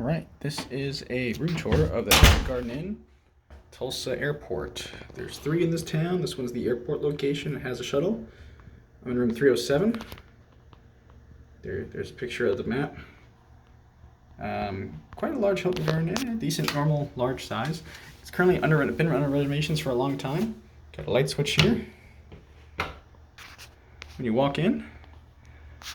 Alright, this is a room tour of the Hilton Garden Inn, Tulsa Airport. There's 3 in this town. This one's the airport location. It has a shuttle. I'm in room 307. There's a picture of the map. Quite a large Hilton Garden Inn, decent, normal, large size. It's currently been under renovations for a long time. Got a light switch here. When you walk in,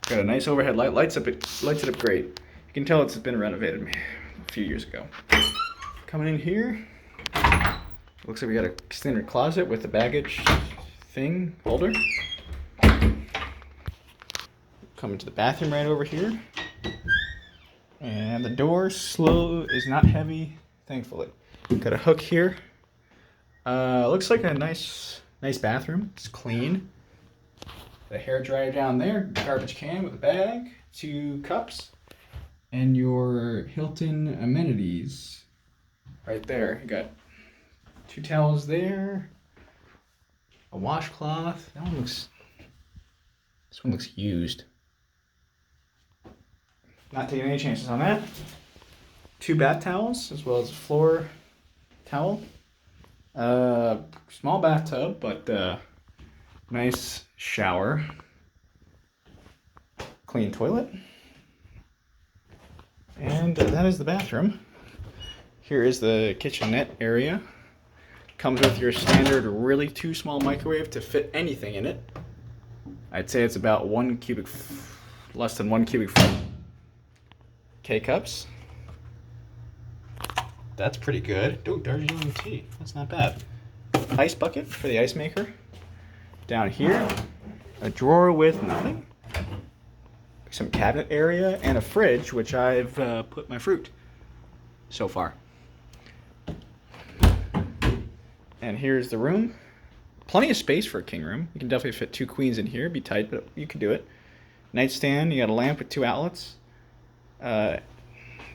got a nice overhead light. Lights it up great. You can tell it's been renovated a few years ago. Coming in here, looks like we got a standard closet with a baggage thing holder. Coming to the bathroom right over here. And the door is not heavy, thankfully. Got a hook here. Looks like a nice bathroom. It's clean. The hair dryer down there, garbage can with a bag, 2 cups, and your Hilton amenities right there. You got 2 towels there, a washcloth. This one looks used. Not taking any chances on that. 2 bath towels as well as a floor towel. Small bathtub, but nice shower. Clean toilet. And that is the bathroom. Here is the kitchenette area. Comes with your standard really too small microwave to fit anything in it. I'd say it's about less than 1 cubic foot. K-cups. That's pretty good. Oh, Darjeeling tea. That's not bad. Ice bucket for the ice maker. Down here, a drawer with nothing. Some cabinet area and a fridge, which I've put my fruit so far. And here's the room. Plenty of space for a king room. You can definitely fit 2 queens in here. It'd be tight, but you can do it. Nightstand. You got a lamp with 2 outlets.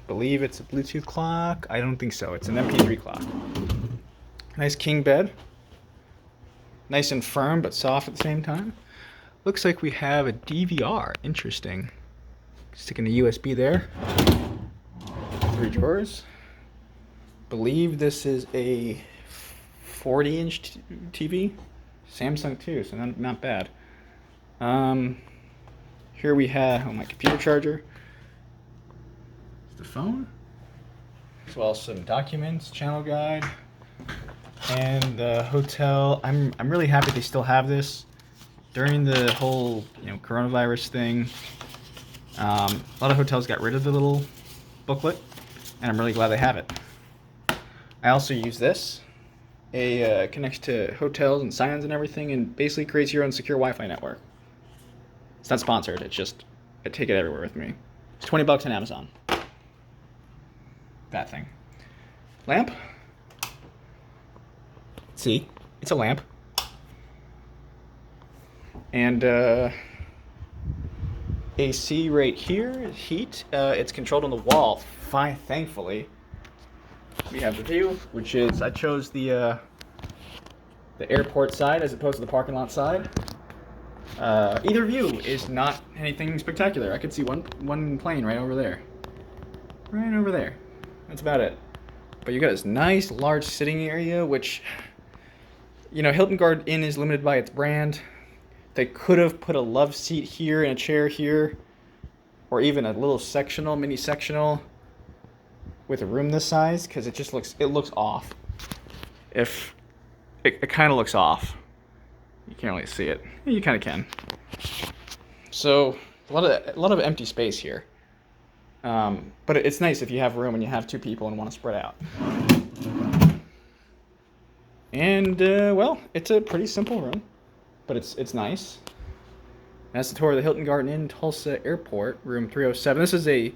Believe it's a Bluetooth clock. I don't think so. It's an MP3 clock. Nice king bed. Nice and firm, but soft at the same time. Looks like we have a DVR. Interesting. Sticking a USB there. 3 drawers. Believe this is a 40-inch TV. Samsung too, so not bad. Here we have my computer charger. The phone. As well as some documents, channel guide. And the hotel. I'm really happy they still have this. During the whole coronavirus thing, a lot of hotels got rid of the little booklet, and I'm really glad they have it. I also use this. It connects to hotels and signs and everything, and basically creates your own secure Wi-Fi network. It's not sponsored. It's just I take it everywhere with me. It's $20 on Amazon. That thing. Lamp. See, it's a lamp. And AC right here, heat. It's controlled on the wall. Fine, thankfully. We have the view, which is I chose the airport side as opposed to the parking lot side. Either view is not anything spectacular. I could see one plane right over there. Right over there. That's about it. But you got this nice large sitting area, which Hilton Garden Inn is limited by its brand. They could have put a love seat here and a chair here, or even a little mini sectional with a room this size, because it looks off. If it kind of looks off, you can't really see it. You kind of can. So a lot of empty space here, but it's nice if you have room and you have 2 people and want to spread out. And well, it's a pretty simple room. But it's nice. That's the tour of the Hilton Garden Inn, Tulsa Airport, room 307. This is a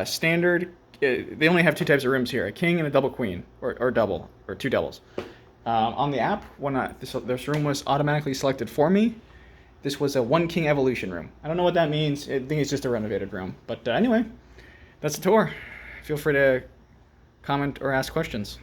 standard. They only have 2 types of rooms here: a king and a double queen, or 2 doubles. On the app, when this room was automatically selected for me, this was a 1 king evolution room. I don't know what that means. I think it's just a renovated room. But anyway, that's the tour. Feel free to comment or ask questions.